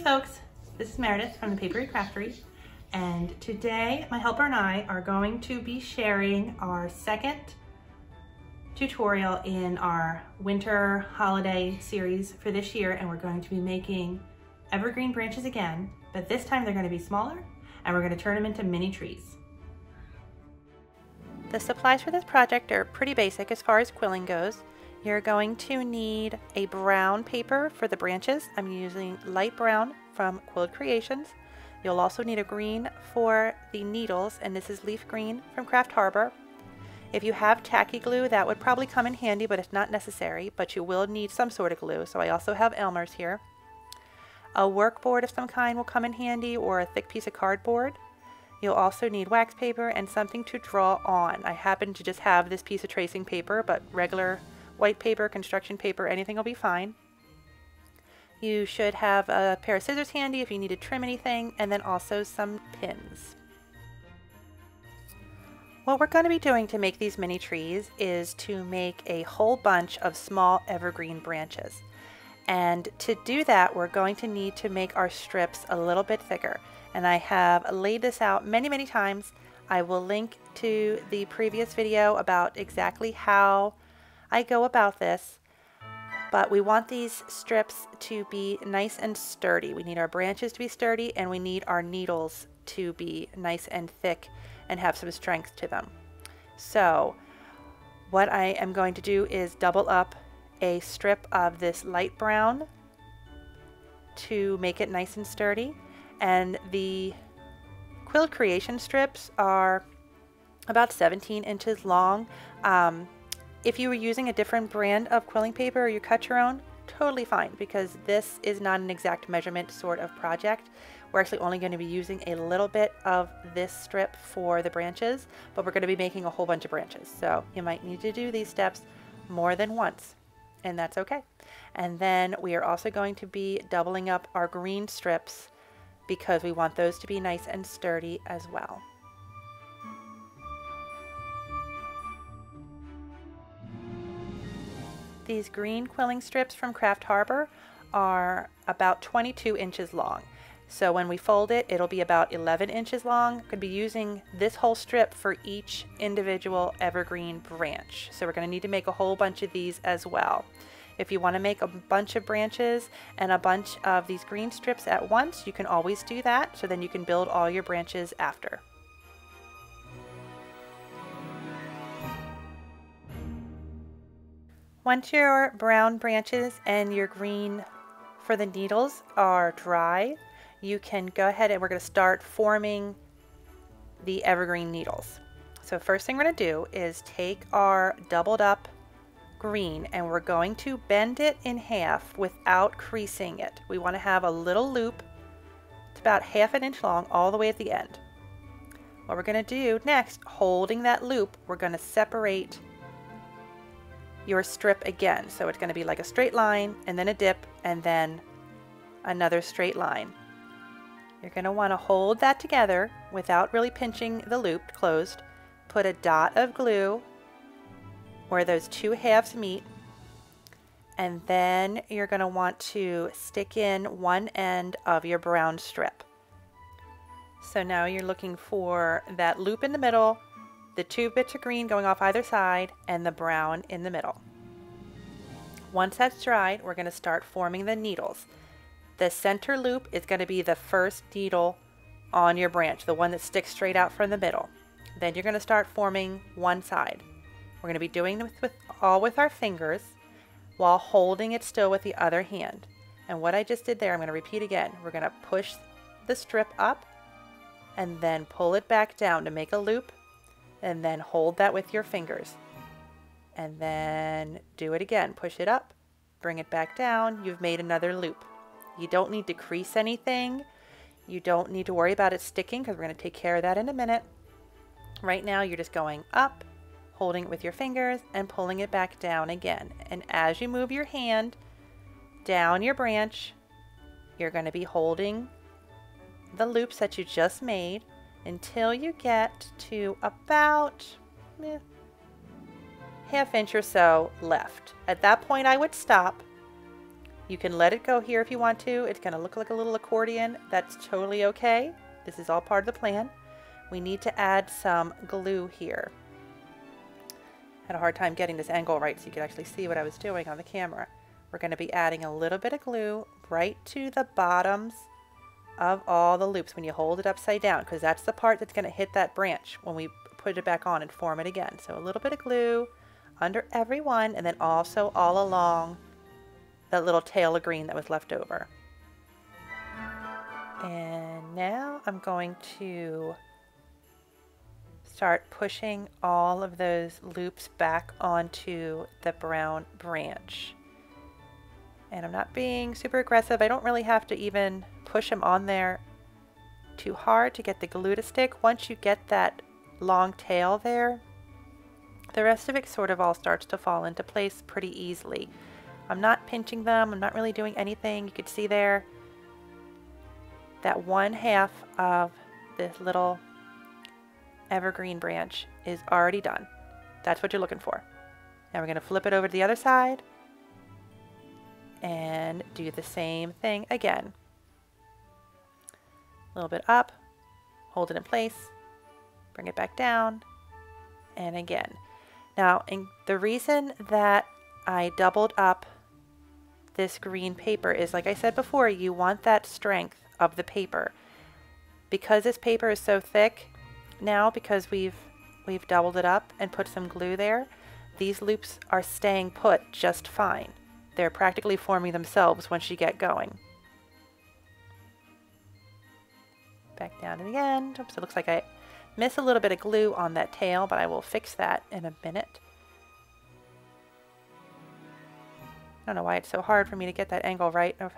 folks, this is Meredith from the Papery Craftery, and today my helper and I are going to be sharing our second tutorial in our winter holiday series for this year, and we're going to be making evergreen branches again, but this time they're going to be smaller and we're going to turn them into mini trees. The supplies for this project are pretty basic as far as quilling goes. You're going to need a brown paper for the branches. I'm using light brown from Quilled Creations. You'll also need a green for the needles, and this is leaf green from Craft Harbor. If you have tacky glue, that would probably come in handy, but it's not necessary, but you will need some sort of glue, so I also have Elmer's here. A work board of some kind will come in handy, or a thick piece of cardboard. You'll also need wax paper and something to draw on. I happen to just have this piece of tracing paper, but regular white paper, construction paper, anything will be fine. You should have a pair of scissors handy if you need to trim anything, and then also some pins. What we're going to be doing to make these mini trees is to make a whole bunch of small evergreen branches. And to do that, we're going to need to make our strips a little bit thicker. And I have laid this out many times. I will link to the previous video about exactly how I go about this, but we want these strips to be nice and sturdy. We need our branches to be sturdy, and we need our needles to be nice and thick and have some strength to them. So what I am going to do is double up a strip of this light brown to make it nice and sturdy, and the Quilled Creation strips are about 17 inches long. If you were using a different brand of quilling paper or you cut your own, totally fine, because this is not an exact measurement sort of project. We're actually only going to be using a little bit of this strip for the branches, but we're going to be making a whole bunch of branches. So you might need to do these steps more than once, and that's okay. And then we are also going to be doubling up our green strips because we want those to be nice and sturdy as well. These green quilling strips from Craft Harbor are about 22 inches long. So when we fold it, it'll be about 11 inches long. Could be using this whole strip for each individual evergreen branch. So we're going to need to make a whole bunch of these as well. If you want to make a bunch of branches and a bunch of these green strips at once, you can always do that. So then you can build all your branches after. Once your brown branches and your green for the needles are dry, you can go ahead and we're going to start forming the evergreen needles. So first thing we're going to do is take our doubled up green and we're going to bend it in half without creasing it. We want to have a little loop. It's about ½ an inch long all the way at the end. What we're going to do next, holding that loop, we're going to separate your strip again. So it's going to be like a straight line and then a dip and then another straight line. You're going to want to hold that together without really pinching the loop closed. Put a dot of glue where those two halves meet, and then you're going to want to stick in one end of your brown strip. So now you're looking for that loop in the middle, the two bits of green going off either side, and the brown in the middle. Once that's dried, we're going to start forming the needles. The center loop is going to be the first needle on your branch, the one that sticks straight out from the middle. Then you're going to start forming one side. We're going to be doing this all with our fingers while holding it still with the other hand. And what I just did there, I'm going to repeat again. We're going to push the strip up and then pull it back down to make a loop, and then hold that with your fingers. And then do it again. Push it up, bring it back down. You've made another loop. You don't need to crease anything. You don't need to worry about it sticking because we're going to take care of that in a minute. Right now you're just going up, holding it with your fingers and pulling it back down again. And as you move your hand down your branch, you're going to be holding the loops that you just made until you get to about ½ inch or so left. At that point I would stop, You can let it go here if you want to. It's going to look like a little accordion. That's totally okay. This is all part of the plan. We need to add some glue here. Had a hard time getting this angle right so you could actually see what I was doing on the camera. We're going to be adding a little bit of glue right to the bottoms of all the loops when you hold it upside down, because that's the part that's going to hit that branch when we put it back on and form it again. So a little bit of glue under every one, and then also all along that little tail of green that was left over. And now I'm going to start pushing all of those loops back onto the brown branch. And I'm not being super aggressive. I don't really have to even push them on there too hard to get the glue to stick. Once you get that long tail there, the rest of it sort of all starts to fall into place pretty easily. I'm not pinching them. I'm not really doing anything. You could see there that one half of this little evergreen branch is already done. That's what you're looking for. Now we're going to flip it over to the other side and do the same thing again. A little bit up, hold it in place, bring it back down, and again. Now, the reason that I doubled up this green paper is, like I said before, you want that strength of the paper. Because this paper is so thick now, because we've doubled it up and put some glue there, these loops are staying put just fine. They're practically forming themselves once you get going. Back down to the end. Oops, it looks like I missed a little bit of glue on that tail, but I will fix that in a minute. I don't know why it's so hard for me to get that angle right of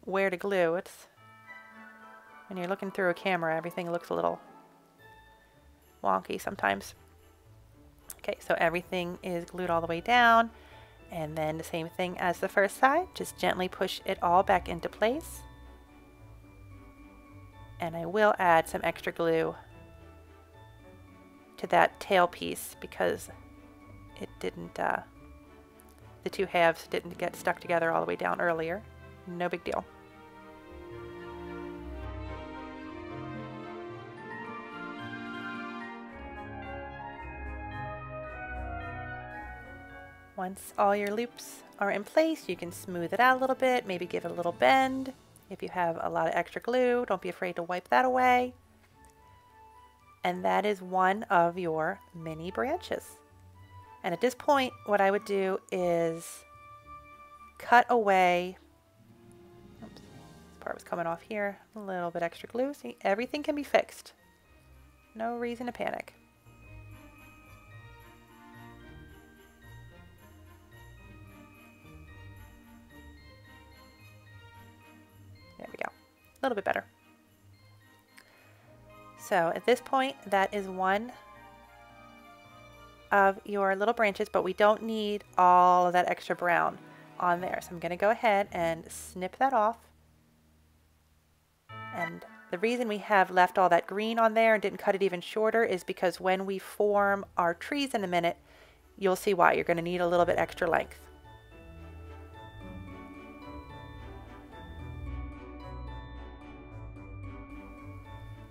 where to glue. It's when you're looking through a camera, everything looks a little wonky sometimes. Okay, so everything is glued all the way down, and then the same thing as the first side, just gently push it all back into place. And I will add some extra glue to that tail piece because it didn't, the two halves didn't get stuck together all the way down earlier. No big deal. Once all your loops are in place, you can smooth it out a little bit, maybe give it a little bend. If you have a lot of extra glue, don't be afraid to wipe that away. And that is one of your mini branches. And at this point, what I would do is cut away. Oops, this part was coming off here. A little bit extra glue. See, everything can be fixed. No reason to panic. There we go. A little bit better. So at this point, that is one of your little branches, but we don't need all of that extra brown on there. So I'm going to go ahead and snip that off. And the reason we have left all that green on there and didn't cut it even shorter is because when we form our trees in a minute, you'll see why. You're going to need a little bit extra length.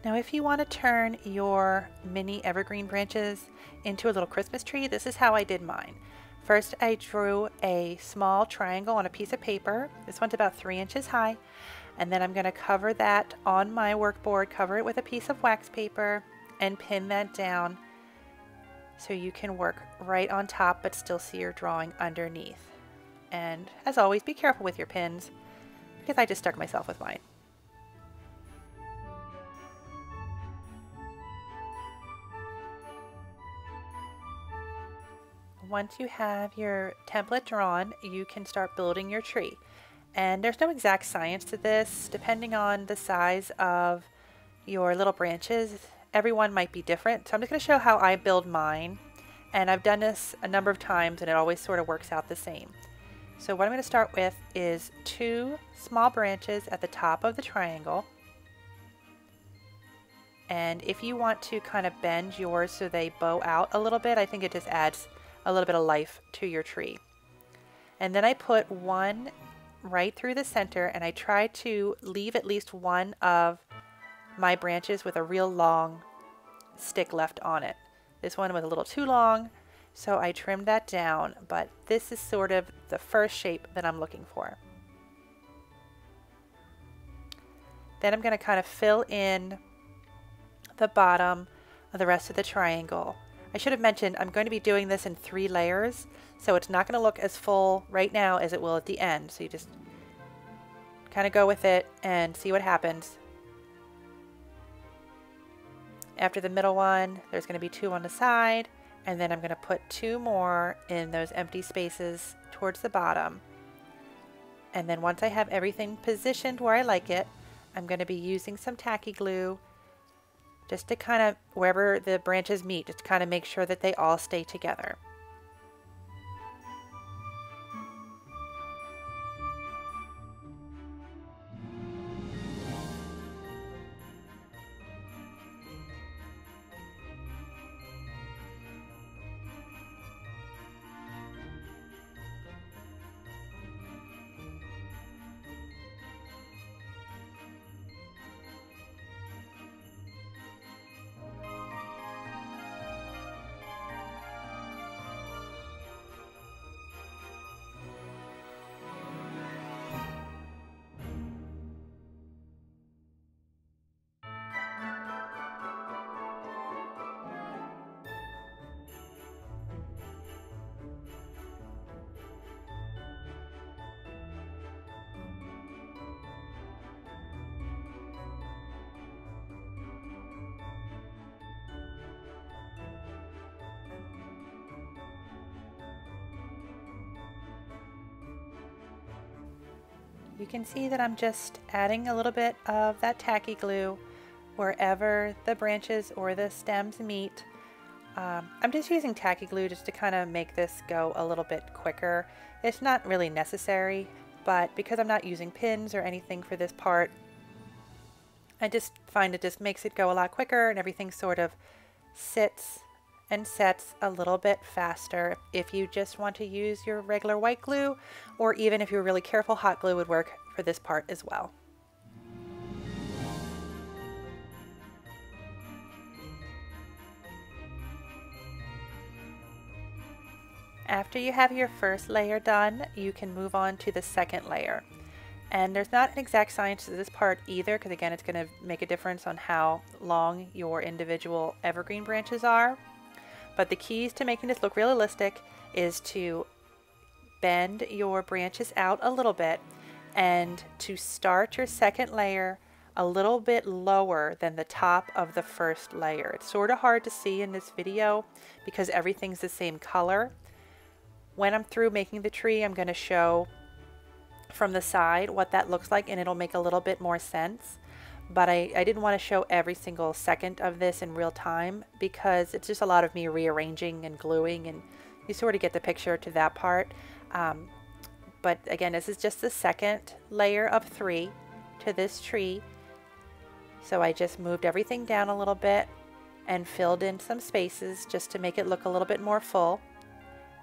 Now if you want to turn your mini evergreen branches into a little Christmas tree, this is how I did mine. First I drew a small triangle on a piece of paper. This one's about 3 inches high. And then I'm going to cover that on my workboard, cover it with a piece of wax paper and pin that down so you can work right on top but still see your drawing underneath. And as always, be careful with your pins because I just stuck myself with mine. Once you have your template drawn, you can start building your tree. And there's no exact science to this. Depending on the size of your little branches, everyone might be different. So I'm just going to show how I build mine. And I've done this a number of times and it always sort of works out the same. So what I'm going to start with is 2 small branches at the top of the triangle. And if you want to kind of bend yours so they bow out a little bit, I think it just adds a little bit of life to your tree. And then I put 1 right through the center, and I try to leave at least one of my branches with a real long stick left on it. This one was a little too long, so I trimmed that down, but this is sort of the first shape that I'm looking for. Then I'm going to kind of fill in the bottom of the rest of the triangle. I should have mentioned I'm going to be doing this in 3 layers, so it's not going to look as full right now as it will at the end. So you just kind of go with it and see what happens. After the middle one, there's going to be 2 on the side, and then I'm going to put 2 more in those empty spaces towards the bottom. And then once I have everything positioned where I like it, I'm going to be using some tacky glue just to kind of, wherever the branches meet, just to kind of make sure that they all stay together. You can see that I'm just adding a little bit of that tacky glue wherever the branches or the stems meet. I'm just using tacky glue just to kind of make this go a little bit quicker. It's not really necessary, but because I'm not using pins or anything for this part, I just find it just makes it go a lot quicker and everything sort of sits and sets a little bit faster. If you just want to use your regular white glue, or even if you're really careful, hot glue would work for this part as well. After you have your first layer done, you can move on to the second layer. And there's not an exact science to this part either, because again, it's going to make a difference on how long your individual evergreen branches are. But the keys to making this look realistic is to bend your branches out a little bit and to start your second layer a little bit lower than the top of the first layer. It's sort of hard to see in this video because everything's the same color. When I'm through making the tree, I'm going to show from the side what that looks like, and it'll make a little bit more sense. But I didn't want to show every single second of this in real time because it's just a lot of me rearranging and gluing, and you sort of get the picture to that part. But again, this is just the second layer of 3 to this tree. So I just moved everything down a little bit and filled in some spaces just to make it look a little bit more full.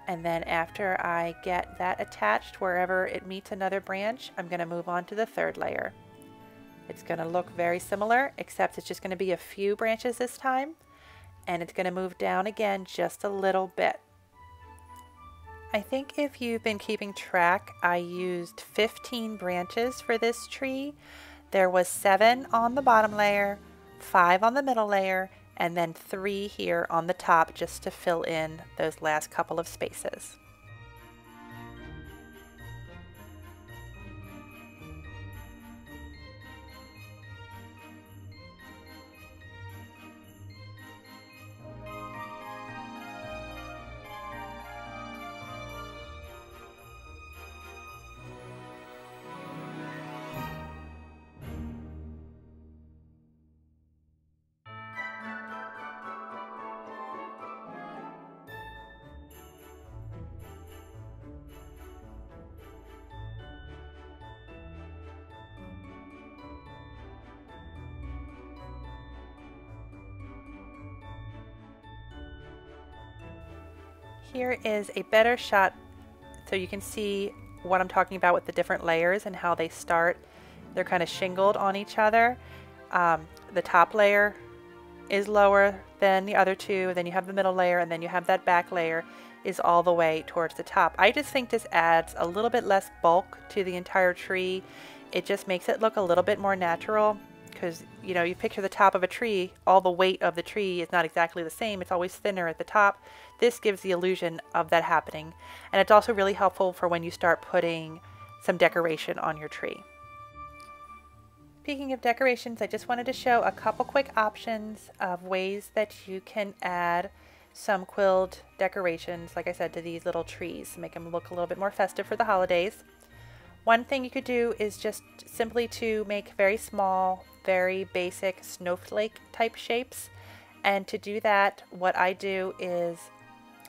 And then after I get that attached wherever it meets another branch, I'm going to move on to the third layer. It's going to look very similar, except it's just going to be a few branches this time, and it's going to move down again just a little bit. I think if you've been keeping track, I used 15 branches for this tree. There was 7 on the bottom layer, 5 on the middle layer, and then 3 here on the top just to fill in those last couple of spaces. Here is a better shot so you can see what I'm talking about with the different layers and how they start. They're kind of shingled on each other. The top layer is lower than the other two, then you have the middle layer, and then you have that back layer is all the way towards the top. I just think this adds a little bit less bulk to the entire tree. It just makes it look a little bit more natural, because you know, you picture the top of a tree, all the weight of the tree is not exactly the same. It's always thinner at the top. This gives the illusion of that happening, and it's also really helpful for when you start putting some decoration on your tree. Speaking of decorations, I just wanted to show a couple quick options of ways that you can add some quilled decorations, like I said, to these little trees, make them look a little bit more festive for the holidays. One thing you could do is just simply to make very small, very basic snowflake type shapes. And to do that, what I do is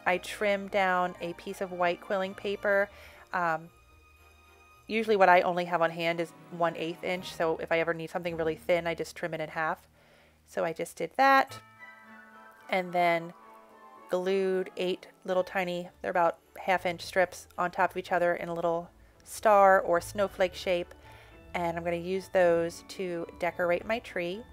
I trim down a piece of white quilling paper. Usually what I only have on hand is 1/8 inch, so if I ever need something really thin, I just trim it in half. So I just did that, and then glued 8 little tiny, they're about 1/2 inch strips on top of each other in a little star or snowflake shape, and I'm going to use those to decorate my tree.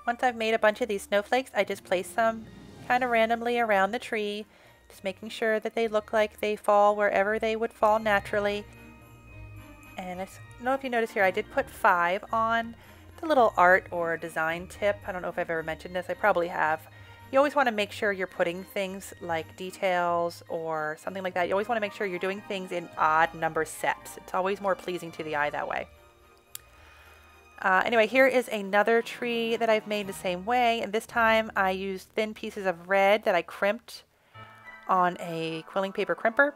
Once I've made a bunch of these snowflakes, I just place them kind of randomly around the tree, just making sure that they look like they fall wherever they would fall naturally. And I don't know if you notice here, I did put 5 on the little art or design tip. I don't know if I've ever mentioned this, I probably have. You always want to make sure you're putting things like details or something like that. You always want to make sure you're doing things in odd number sets. It's always more pleasing to the eye that way. Anyway, here is another tree that I've made the same way, and this time I used thin pieces of red that I crimped on a quilling paper crimper,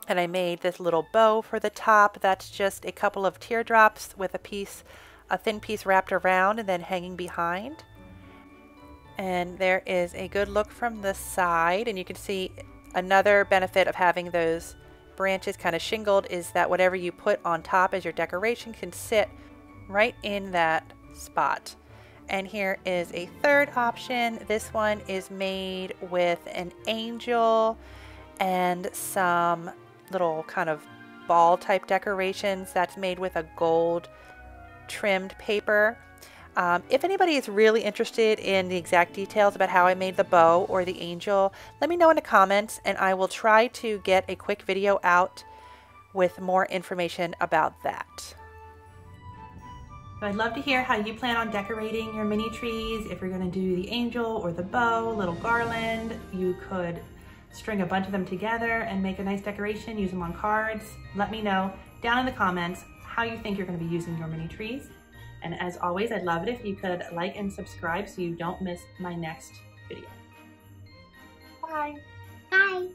and I made this little bow for the top. That's just a couple of teardrops with a thin piece wrapped around and then hanging behind. And there is a good look from the side, and you can see another benefit of having those branches kind of shingled is that whatever you put on top as your decoration can sit right in that spot. And here is a third option. This one is made with an angel and some little kind of ball type decorations. That's made with a gold trimmed paper. If anybody is really interested in the exact details about how I made the bow or the angel, let me know in the comments and I will try to get a quick video out with more information about that. I'd love to hear how you plan on decorating your mini trees. If you're going to do the angel or the bow, little garland, you could string a bunch of them together and make a nice decoration, use them on cards. Let me know down in the comments how you think you're going to be using your mini trees. And as always, I'd love it if you could like and subscribe so you don't miss my next video. Bye. Bye.